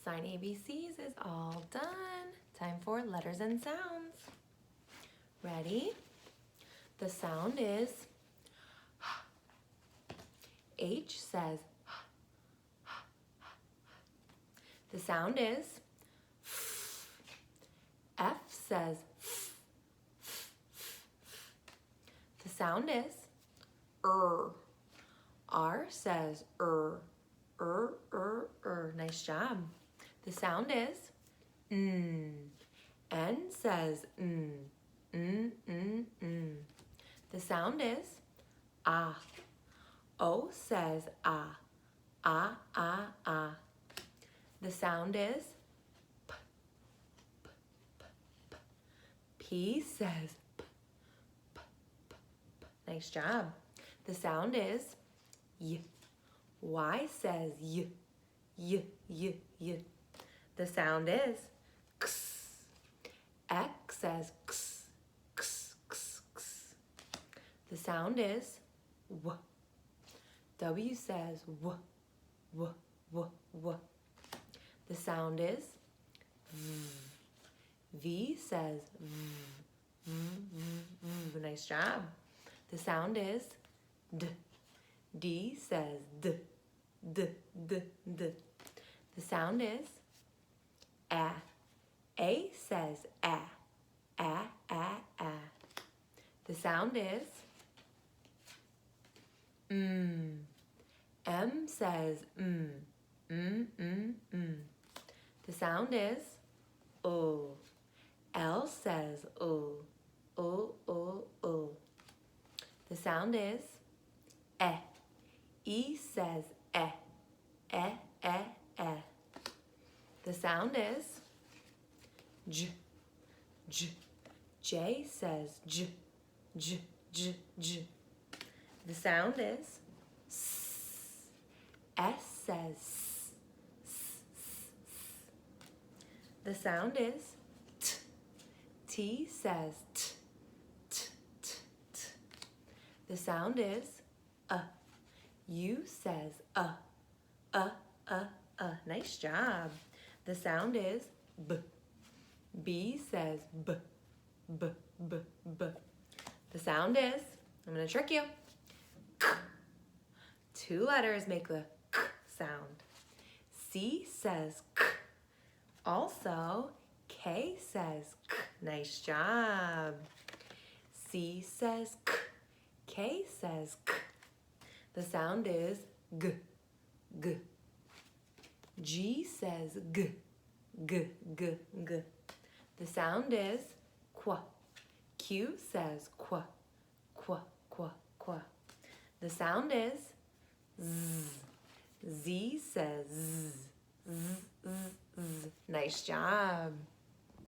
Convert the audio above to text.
Sign ABCs is all done. Time for letters and sounds. Ready? The sound is H says the sound is F says the sound is R says Nice job. The sound is N says The sound is ah. O says ah. The sound is P says p. Nice job. The sound is y. Y says y. The sound is x. X says x. The sound is w. W says w. The sound is v. V says v. Nice job. The sound is d. D says d. The sound is a. A says a. The sound is M says The sound is O. L says O. The sound is E. E says e. The sound is J. J says j. The sound is S. S says s. The sound is T. T says t. The sound is U says Nice job. The sound is B. B says b. The sound is, I'm going to trick you, K. 2 letters make the K sound. C says K. Also, K says K. Nice job. C says K. K says K. The sound is G. G says G. The sound is Qu. Q says Qu. The sound is Z. Z says Z. Nice job.